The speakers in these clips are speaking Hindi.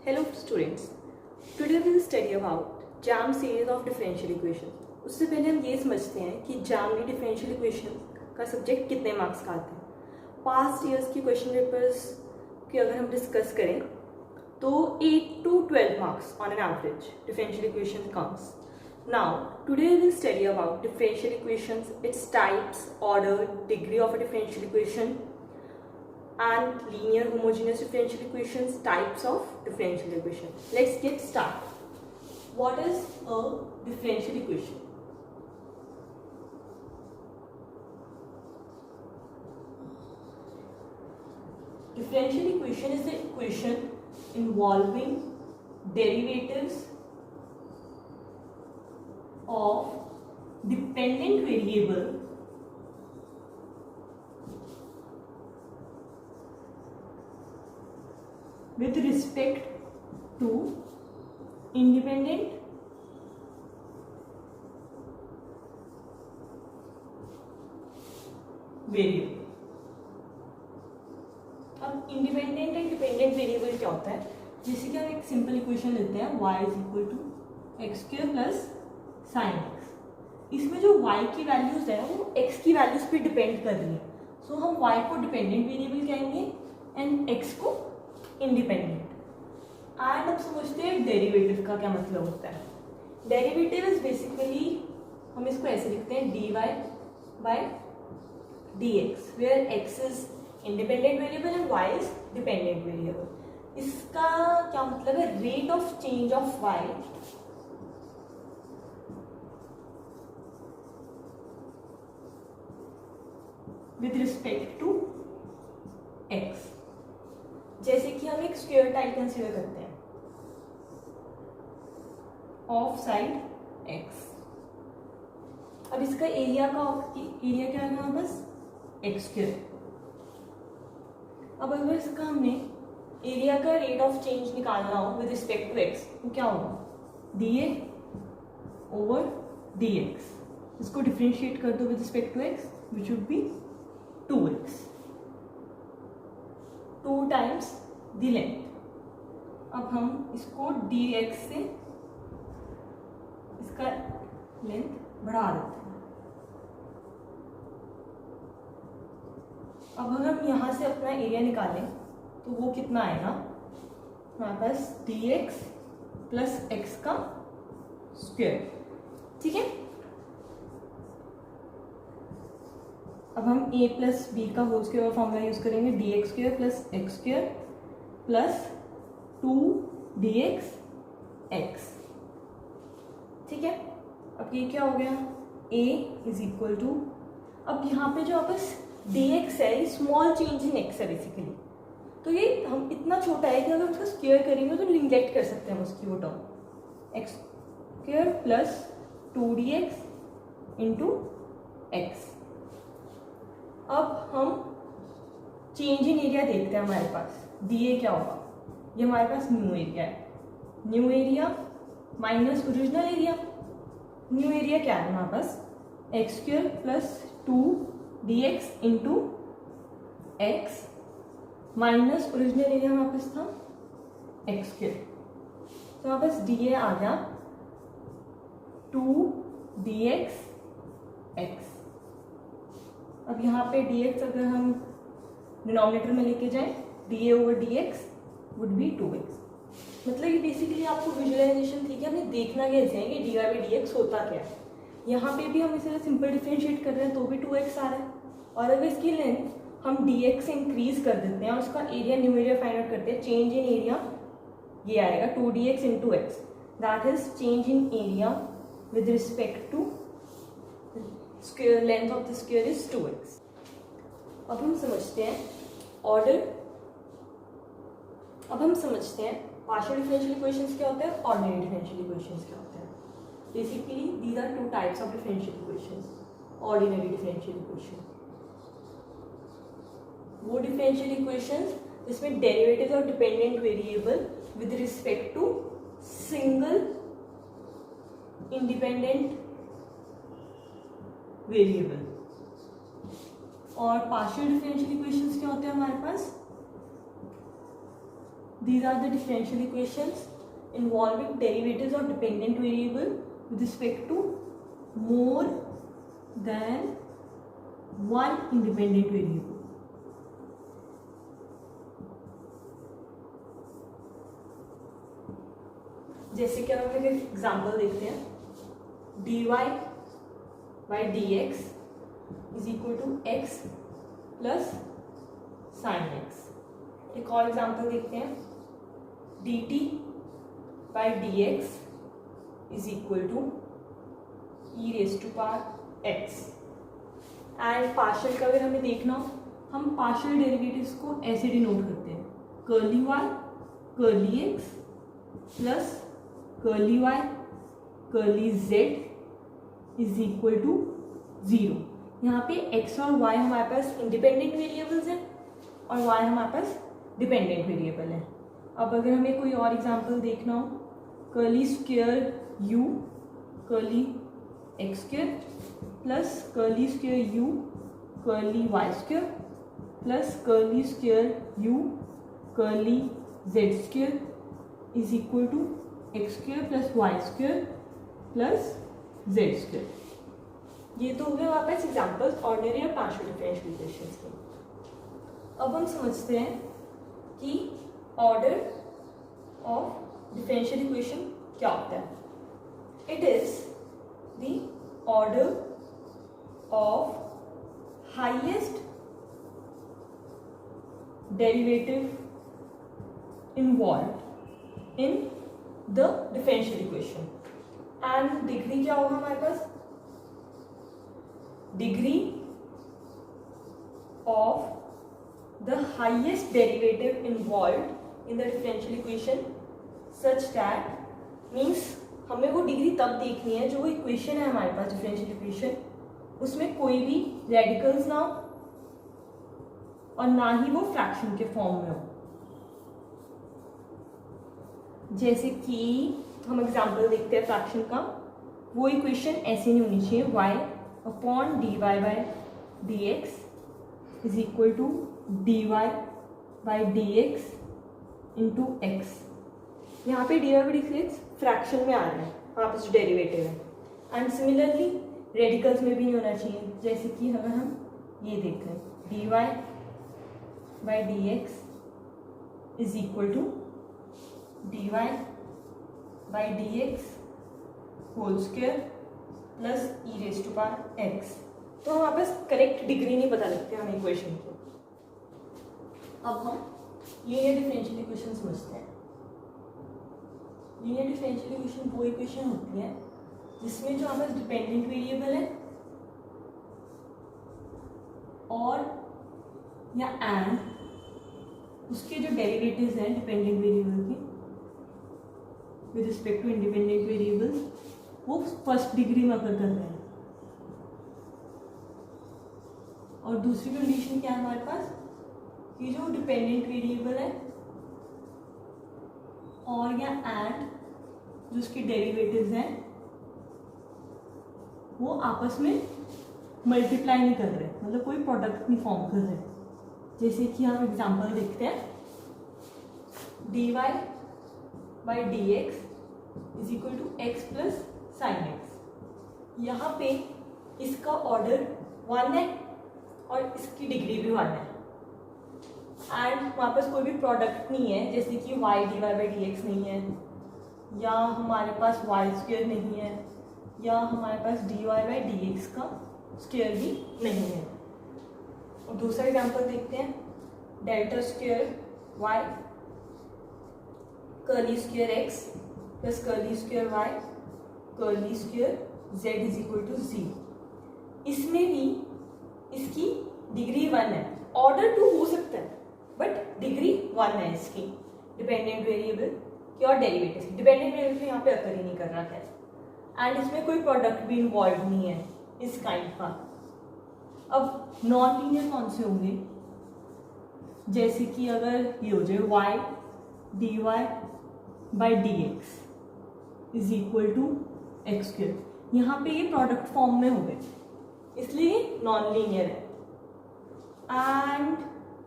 Hello students. Today we will study about JAM series of differential equations. उससे पहले हम ये समझते हैं कि JAM में differential equation का सब्जेक्ट कितने मार्क्स का आता है। पास्ट ईयर्स के क्वेश्चन पेपर्स की अगर हम डिस्कस करें तो 8 to 12 marks on an average differential equation comes. Now today we will study about differential equations, its types, order, degree of a differential equation, and linear homogeneous differential equations, types of differential equation. Let's get started. What is a differential equation? Differential equation is the equation involving derivatives of dependent variable with respect to independent variable. अब इंडिपेंडेंट एंड डिपेंडेंट वेरिएबल क्या होता है? जैसे कि हम एक सिंपल इक्वेशन लेते हैं y is equal to x square plus sine x. इसमें जो y की वैल्यूज है वो x की वैल्यूज पे डिपेंड कर रही है. सो हम y को डिपेंडेंट वेरिएबल कहेंगे एंड x को इंडिपेंडेंट. एंड अब समझते हैं डेरिवेटिव का क्या मतलब होता है. डेरिवेटिव इज बेसिकली हम इसको ऐसे लिखते हैं dy by dx where x is independent variable and y is dependent variable. इसका क्या मतलब है? Rate of change of y with respect to x. जैसे कि हम एक स्क्वायर टाइप कंसीडर करते हैं ऑफ साइड x. अब इसका एरिया क्या है हमारे पास? X square. अब अगर इसका हमने एरिया का रेट ऑफ चेंज निकालना हो विद रिस्पेक्ट टू x तो क्या होगा? dA over dx. इसको डिफरेंशिएट कर दो with respect to x which would be 2x. 2 times the length. अब हम इसको dx से इसका लेंथ बढ़ा देते हैं. अब अगर हम यहाँ से अपना एरिया निकालें तो वो कितना आएगा? हमारे पास dx प्लस x का स्क्वायर. ठीक है. अब हम a प्लस बी का होल स्क्वायर का फॉर्मूला यूज करेंगे. dx square plus x square plus 2dx x. ठीक है. अब ये क्या हो गया? a इज इक्वल टू, अब यहाँ पे जो आपस dx है स्मॉल चेंज इन x है बेसिकली. तो ये हम इतना छोटा है कि अगर उसका स्क्वायर करेंगे तो निगलेक्ट कर सकते हैं हम उसकी वो term x square plus 2dx into x. अब हम चेंज इन एरिया देखते हैं. हमारे पास dA क्या होगा? ये हमारे पास न्यू एरिया है. New area minus original area. New area क्या है हमारे पास? X square plus 2dx into x minus original area हमारे पास था एक्स स्क्वायर. तो हमारे पास dA आ गया 2dx x. अब यहाँ पे dx अगर हम डिनोमिनेटर में लेके जाएं dA over dx would be 2x. मतलब ये बेसिकली आपको विजुअलाइजेशन थी कि हमें देखना कैसे है कि dy बाई dx होता क्या है. यहाँ पे भी हम इसे सिंपल डिफरेंशिएट कर रहे हैं तो भी 2x आ रहा है. और अगर इसकी लेंथ हम dx से इंक्रीज कर देते हैं और उसका area new area find out करते हैं, चेंज इन एरिया ये आएगा 2dx into x. That is change in area with respect to square. Length of the square is 2x. अब हम समझते हैं ऑर्डर. अब हम समझते हैं पार्शियल डिफरेंशियल इक्वेशंस क्या होते हैं, ऑर्डिनरी डिफरेंशियल इक्वेशंस क्या होते हैं. Basically these are 2 types of differential equations. Ordinary differential equation वो डिफरेंशियल इक्वेशंस जिसमें derivative of dependent variable with respect to single independent variable. और पार्शियल डिफरेंशियल इक्वेशंस क्या होते हैं हमारे पास? These are the differential equations involving derivatives of dependent variable with respect to more than one independent variable. जैसे कि हम एक एग्जाम्पल देखते हैं, dy by dx is equal to x plus sin x. एक और एग्जाम्पल देखते हैं, dt by dx is equal to e raised to power x. And partial का अगर हमें देखना हो, हम पार्शियल डेरिवेटिव्स को ऐसे डिनोट करते हैं, curly y curly x plus curly y curly z is equal to 0. यहाँ पे x और y हमारे पास इंडिपेंडेंट वेरिएबल्स हैं और y हमारे पास डिपेंडेंट वेरिएबल है. अब अगर हमें कोई और एग्जांपल देखना हो, curly square u curly x square plus curly square u curly y square plus curly square u curly z square is equal to x square plus y square plus z square. ये तो हो गए हमारे पास एग्जाम्पल्स ऑर्डिनरी और पार्शियल डिफरेंशियल इक्वेशंस के. अब हम समझते हैं कि ऑर्डर ऑफ डिफरेंशियल इक्वेशन क्या होता है. It is the order of highest derivative involved in the differential equation. And degree क्या होगा हमारे पास, degree of the highest derivative involved in the differential equation such that, means हमें वो डिग्री तब देखनी है जो वो इक्वेशन है हमारे पास डिफरेंशियल इक्वेशन, उसमें कोई भी रेडिकल्स ना हो और ना ही वो फ्रैक्शन के फॉर्म में हो. जैसे कि हम एग्जाम्पल देखते हैं फ्रैक्शन का, वो इक्वेशन ऐसे नहीं होनी चाहिए, y upon d y by d x is equal to d y by d x into x. यहाँ पे d y by d x fraction में आ रहा है, वहाँ पर डेरिवेटिव है. एंड सिमिलरली रेडिकल्स में भी नहीं होना चाहिए. जैसे कि अगर हम ये देख रहे हैं, d y by d x is equal to d y by d x whole square plus e raise to power x. तो हमारे पास करेक्ट डिग्री नहीं पता लगती हमें इक्वेशन की. अब हम लीनियर डिफरेंशियल इक्वेशन समझते हैं. लीनियर डिफरेंशियल इक्वेशन वो इक्वेशन होती है जिसमें जो हमारे पास डिपेंडेंट वेरिएबल है और या एंड उसके जो डेरिवेटिव्स हैं डिपेंडेंट वेरिएबल के with respect to independent variables, वो फर्स्ट डिग्री में अकर कर रहे हैं. और दूसरी कंडीशन क्या है हमारे पास कि जो डिपेंडेंट वेरिएबल है और या एंड जो उसके डेरिवेटिव्स हैं वो आपस में मल्टीप्लाई नहीं कर रहे, मतलब कोई प्रोडक्ट नहीं फॉर्म कर रहे. जैसे कि हम एग्जांपल देखते हैं, d y by d x is equal to x plus sine x. यहाँ पे इसका ऑर्डर 1 है और इसकी डिग्री भी 1 है. एंड वहाँ पास कोई भी प्रोडक्ट नहीं है, जैसे कि y d y by d x नहीं है, या हमारे पास वाई स्क्वेयर नहीं है, या हमारे पास d y by d x का स्क्वेयर भी नहीं है. और दूसरा एग्जांपल देखते हैं, delta square y curly square x plus curly square y curly square z is equal to 0. इसमें भी इसकी डिग्री 1 है, ऑर्डर 2 हो सकता है बट डिग्री 1 है इसकी डिपेंडेंट वेरिएबल की और डेरिवेटिव की. डिपेंडेंट वेरिएबल यहाँ पे अकर ही नहीं कर रहा है एंड इसमें कोई प्रोडक्ट भी इन्वॉल्व नहीं है इस काइंड का. अब नॉन लीनियर कौन से होंगे, जैसे कि अगर ये हो जाए y d y by d x is equal to x square. यहाँ पे ये प्रोडक्ट फॉर्म में हो गए इसलिए नॉन लीनियर है. एंड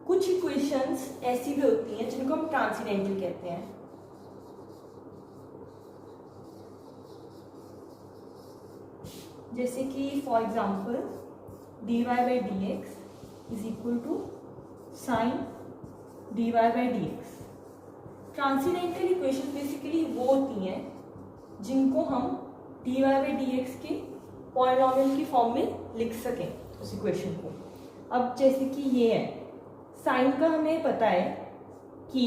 कुछ इक्वेशंस ऐसी भी होती हैं जिनको हम ट्रांसेंडेंटल कहते हैं। जैसे कि for example dy by d x is equal to sine dy by d x. Transcendental equation basically वो होती हैं जिनको हम dy बाई डी एक्स के पॉलिनॉमियल की फॉर्म में लिख सकें उस इक्वेशन को। अब जैसे कि ये है, साइन का हमें पता है कि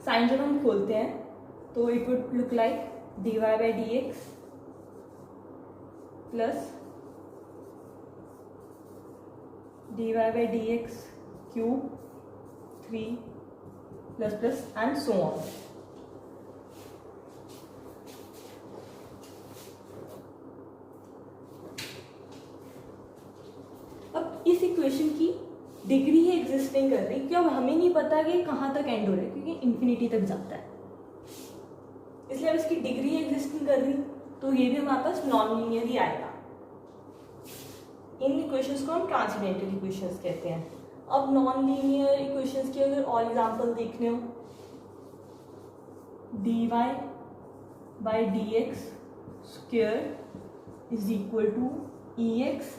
साइन जब हम खोलते हैं तो it would look like dy by d x plus dy by d x cube 3 plus plus and so on. अब इस इक्वेशन की डिग्री ही एग्जिस्ट नहीं कर रही क्योंकि अब हमें नहीं पता कि कहाँ तक एंड हो रहा है, क्योंकि इन्फिनिटी तक जाता है, इसलिए अब इसकी डिग्री एग्जिस्ट नहीं कर रही, तो ये भी हमारे पास नॉन लीनियर ही आएगा। इन इक्वेशंस को हम ट्रांसेंडेंटल इक्वेशंस कहते हैं। अब नॉन लीनियर इक्वेशंस की अगर और एग्जांपल देखने हो, dy by d x square is equal to e x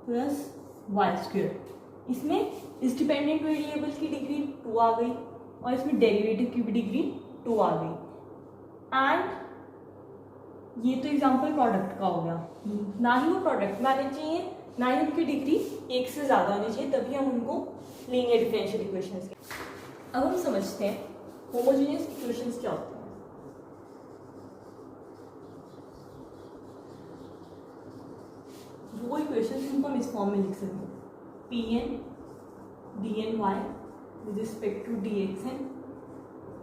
plus y square. इसमें इस डिपेंडेंट वेरिएबल की डिग्री 2 आ गई और इसमें डेरिवेटिव की भी डिग्री 2 आ गई। एंड ये तो एग्जांपल प्रोडक्ट का हो गया, ना ही वो प्रोडक्ट में आने चाहिए, ना ही उनकी डिग्री 1 से ज़्यादा होनी चाहिए, तभी हम उनको लीनियर डिफरेंशियल इक्वेशंस कहते हैं। अब हम समझते हैं होमोजेनियस इक्वेशंस क्या होते हैं। वो इक्वेशंस जिनको हम इस फॉर्म में लिख सकते हैं, Pn dny with respect to dxn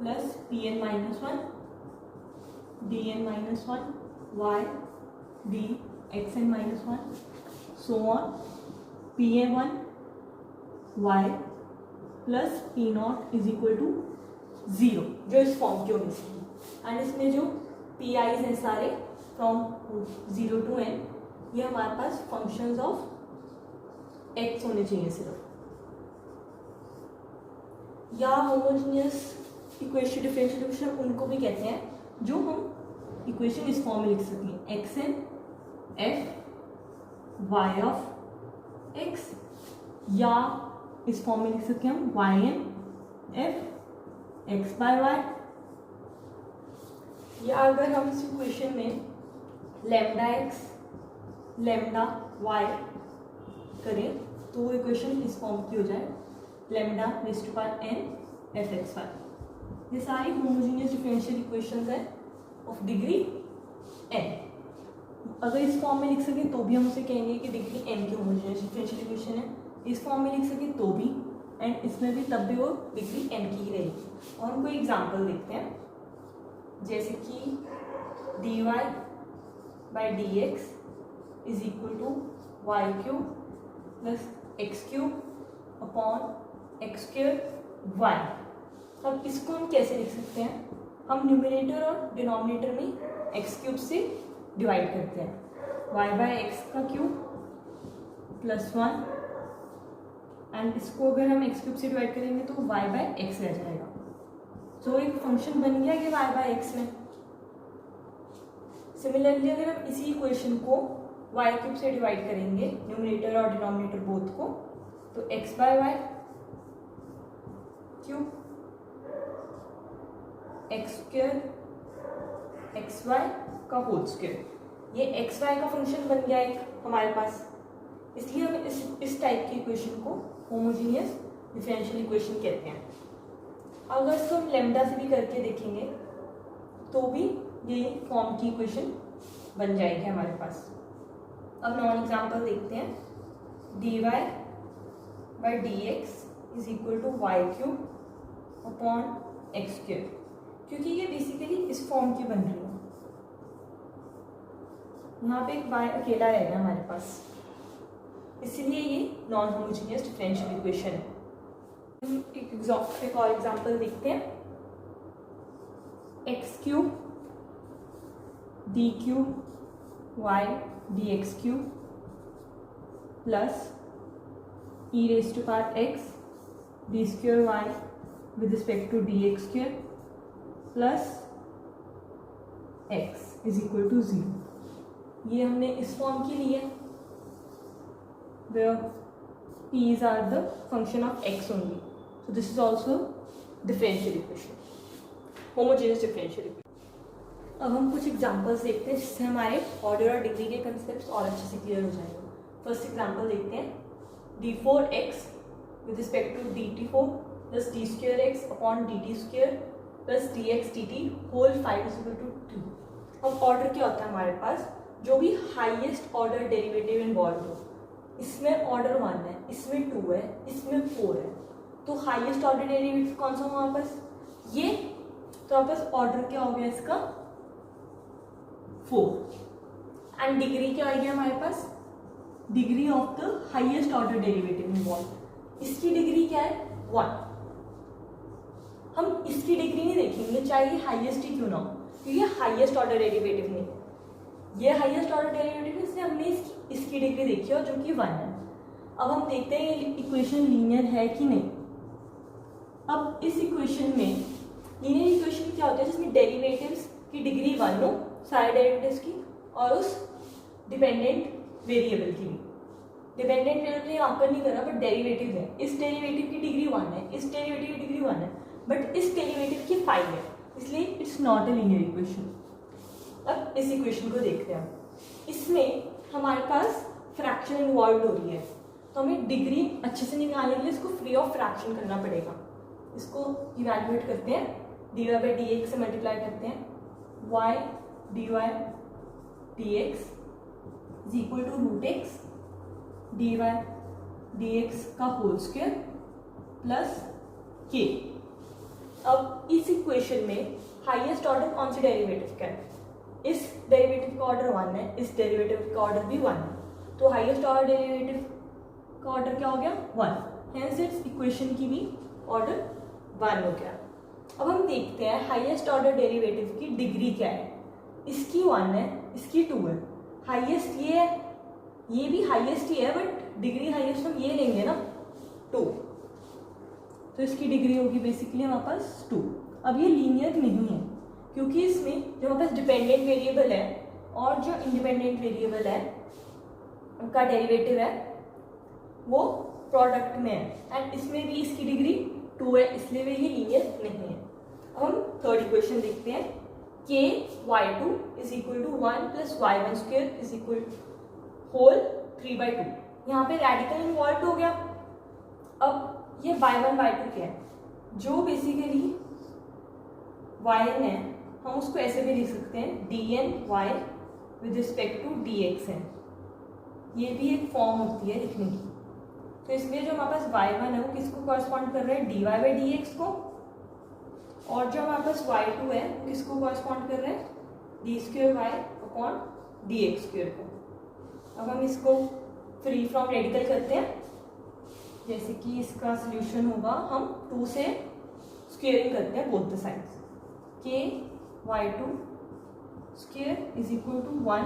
plus Pn minus 1 dn minus 1 y dxn minus 1 so on Pn1 y plus P0 is equal to 0, जो इस फॉर्म की होनी चाहिए। एंड इसमें जो PIs हैं सारे फ्रॉम 0 to n, ये हमारे पास फंक्शंस ऑफ x होने चाहिए सिर्फ। या होमोजेनियस इक्वेशन डिफरेंशियल इक्वेशन उनको भी कहते हैं जो हम इक्वेशन इस फॉर्म में लिख सकते हैं, xn f y of x, या इस फॉर्म में लिख सकते हैं हम yn f x by y। या अगर हम इस इक्वेशन में लैम्डा x लैम्डा y करें तो वो इक्वेशन इस फॉर्म की हो जाए, lambda raised to power n f x y। ये सारी होमोजेनियस डिफरेंशियल इक्वेशंस हैं ऑफ डिग्री n। अगर इस फॉर्म में लिख सके तो भी हम उसे कहेंगे कि डिग्री n की होमोजेनियस डिफरेंशियल इक्वेशन है, इस फॉर्म में लिख सके तो भी, एंड इसमें भी तब भी वो डिग्री n की ही रहेगी। और हम कोई एग्जांपल देखते हैं, जैसे कि dy by d x is equal to y cube plus x cube upon x square y. अब इसको हम कैसे लिख सकते हैं, हम न्यूमरेटर और डिनोमिनेटर में एक्स क्यूब से डिवाइड करते हैं, वाई बाई एक्स का क्यूब प्लस 1, एंड इसको अगर हम एक्स क्यूब से डिवाइड करेंगे तो वाई बाई एक्स रह जाएगा। तो एक फंक्शन बन गया कि वाई बाई एक्स में। सिमिलरली अगर हम इसी इक्वेशन को वाई क्यूब से डिवाइड करेंगे, न्यूमरेटर और डिनोमिनेटर बोथ को, तो x by y cube x square x y का होल स्क्वायर, ये एक्स वाई का फंक्शन बन गया एक हमारे पास। इसलिए हम इस टाइप की इक्वेशन को होमोजेनियस डिफरेंशियल इक्वेशन कहते हैं। अगर इसको हम लैम्डा से भी करके देखेंगे तो भी ये फॉर्म की इक्वेशन बन जाएगी हमारे पास। अब नॉन एग्जाम्पल देखते हैं, dy by d x is equal to y cube upon x cube, क्योंकि ये बेसिकली इस फॉर्म की बन रही है, यहाँ पे एक y अकेला रहेगा हमारे पास, इसलिए ये नॉन होमोजेनियस डिफरेंशियल इक्वेशन है। हम एक और एग्जाम्पल देखते हैं, x cube d cube y d x cube plus e raise to power x d square y with respect to d x square plus x is equal to 0। ये हमने इस फॉर्म की ली है where p's are the function of x only. So this is also differential equation, homogeneous differential equation. अब हम कुछ एग्जांपल्स देखते हैं जिससे हमारे ऑर्डर और डिग्री के कंसेप्ट और अच्छे से क्लियर हो जाएंगे। फर्स्ट एग्जांपल देखते हैं, d4x with respect to dt4 plus d square x upon dt square plus dx dt whole 5 is equal to 2। अब ऑर्डर क्या होता है हमारे पास, जो भी हाईएस्ट ऑर्डर डेरिवेटिव इन्वॉल्व हो, इसमें ऑर्डर 1 है, इसमें 2 है, इसमें 4 है, तो हाईएस्ट ऑर्डर डेरिवेटिव कौन सा हो हमारे पास, ये। तो हमारे पास ऑर्डर क्या हो गया इसका 4 एंड डिग्री क्या आएगी हमारे पास, degree of the highest order derivative involve. इसकी डिग्री क्या है 1। हम इसकी डिग्री नहीं देखेंगे चाहे ये हाईएस्ट ही क्यों ना हो, क्योंकि ये हाईएस्ट ऑर्डर डेरिवेटिव नहीं है, ये हाईएस्ट ऑर्डर डेरिवेटिव इसलिए हमने इसकी डिग्री देखी और जो कि 1 है। अब हम देखते हैं ये इक्वेशन लीनियर है कि नहीं। अब इस इक्वेशन में लीनियर इक्वेशन क्या होता है, जिसमें डेरिवेटिव्स की डिग्री 1 हो, सारे डेरिवेटिव्स की, और उस डिपेंडेंट वेरिएबल की भी। डिपेंडेंट वेरिएबल यहाँ पर नहीं करा बट डेरिवेटिव है, इस डेरिवेटिव की डिग्री 1 है, इस डेरिवेटिव की डिग्री 1 है, बट इस डेरिवेटिव की 5 है, इसलिए it's not a linear equation. अब इस इक्वेशन को देखते हैं, इसमें हमारे पास फ्रैक्शन इन्वॉल्व हो रही है, तो हमें डिग्री अच्छे से निकालने के लिए इसको फ्री ऑफ फ्रैक्शन करना पड़ेगा। इसको इवैल्यूएट करते हैं, d y by d x से मल्टीप्लाई करते हैं, y d y d x is equal to root x d y d x का होल स्क्वायर प्लस के। अब इस इक्वेशन में हाईएस्ट ऑर्डर कौन सी डेरिवेटिव का है, इस डेरिवेटिव का ऑर्डर 1 है, इस डेरिवेटिव का ऑर्डर भी 1 है, तो हाईएस्ट ऑर्डर डेरिवेटिव का ऑर्डर क्या हो गया 1, हेंस इट्स इक्वेशन की भी ऑर्डर 1 हो गया। अब हम देखते हैं हाईएस्ट ऑर्डर डेरिवेटिव की डिग्री क्या है, इसकी 1 है, इसकी 2 है, हाईएस्ट ये है, ये भी हाईएस्ट ही है, बट डिग्री हाईएस्ट हम ये लेंगे ना 2, तो इसकी डिग्री होगी बेसिकली हमारे पास 2। अब ये लीनियर नहीं है क्योंकि इसमें जो हमारे पास डिपेंडेंट वेरिएबल है और जो इंडिपेंडेंट वेरिएबल है उनका डेरिवेटिव है वो प्रोडक्ट में है, एंड इसमें भी इसकी डिग्री 2 है, इसलिए भी ये लीनियर नहीं है। अब हम थर्ड इक्वेशन देखते हैं, k y two is equal to 1 plus y one square is equal whole 3/2। यहाँ पे रेडिकल इन्वॉल्व हो गया। अब ये y1 y2 क्या है, जो बेसिकली yn है हम उसको ऐसे भी लिख सकते हैं dn y with respect to dx है, ये भी एक फॉर्म होती है लिखने की। तो इसलिए जो हमारे पास y1 है वो किसको कॉरस्पॉन्ड कर रहा है, dy बाई dx को, और जो हमारे पास y2 है वो किसको कॉरस्पॉन्ड कर रहे हैं, d square y upon d x square को। अब हम इसको फ्री फ्रॉम रेडिकल करते हैं, जैसे कि इसका सोल्यूशन होगा, हम 2 से स्क्वेयरिंग करते हैं बोथ द साइड्स, के y2 square is equal to 1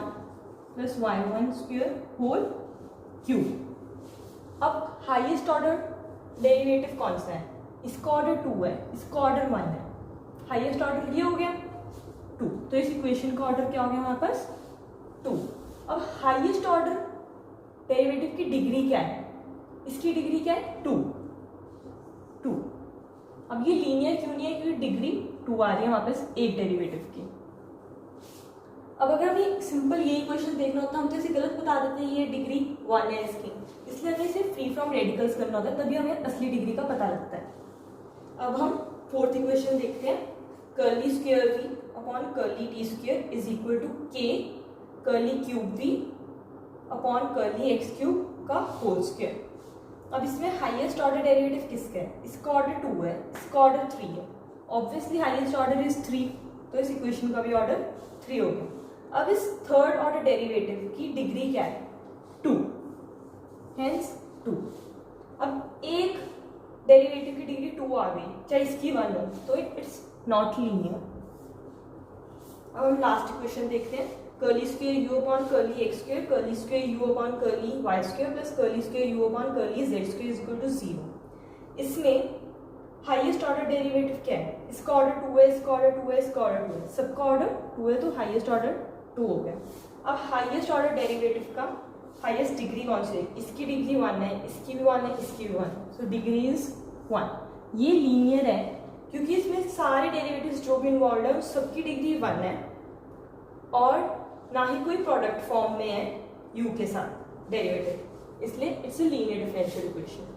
plus y1 square whole cube. अब हाईएस्ट ऑर्डर डेरिवेटिव कौन सा है, इसका ऑर्डर 2 है, इसका ऑर्डर 1 है, हाईएस्ट ऑर्डर ये हो गया 2, तो इस इक्वेशन का ऑर्डर क्या हो गया हमारे पास 2। अब हाईएस्ट ऑर्डर डेरिवेटिव की डिग्री क्या है, इसकी डिग्री क्या है 2। अब ये लीनियर क्यों नहीं है, क्योंकि डिग्री 2 आ रही है हमारे पास एक डेरिवेटिव की। अब अगर हमें सिंपल ये इक्वेशन देखना होता है, हम तो इसे गलत बता देते हैं, ये डिग्री 1 है इसकी, इसलिए हमें इसे फ्री फ्रॉम रेडिकल्स करना होता है, तभी हमें असली डिग्री का पता लगता है। अब हम फोर्थ इक्वेशन देखते हैं, curly square v upon curly t square is equal to k curly cube v upon curly x cube का होल स्क्वेयर। अब इसमें हाईएस्ट ऑर्डर डेरिवेटिव किसका है, इसका ऑर्डर 2 है, इसका ऑर्डर 3 है, ऑब्वियसली हाईएस्ट ऑर्डर इज 3, तो इस इक्वेशन का भी ऑर्डर 3 हो गया। अब इस थर्ड ऑर्डर डेरिवेटिव की डिग्री क्या है 2, हेंस 2। अब एक डेरिवेटिव की डिग्री 2 आ गई, चाहे इसकी 1 हो, तो इट्स नॉट लीनियर। अब हम लास्ट इक्वेशन देखते हैं, curly square u upon curly x square curly square u upon curly y square plus curly square u upon curly z square is equal to 0। इसमें हाईएस्ट ऑर्डर डेरिवेटिव क्या है? इसका ऑर्डर 2 है, इसका ऑर्डर 2 है, इसका ऑर्डर 2 है, सबका ऑर्डर 2 है, तो हाईएस्ट ऑर्डर 2 हो गया। अब हाईएस्ट ऑर्डर डेरिवेटिव का हाईएस्ट डिग्री कौन सी है? इसकी डिग्री 1 है, इसकी भी 1 है, इसकी भी 1 है, सो डिग्री इज 1। ये लीनियर है क्योंकि इसमें सारे डेरिवेटिव्स जो भी इन्वॉल्व है उस सबकी डिग्री 1 है और ना ही कोई प्रोडक्ट फॉर्म में है u के साथ डेरिवेटिव, इसलिए it's a linear differential equation.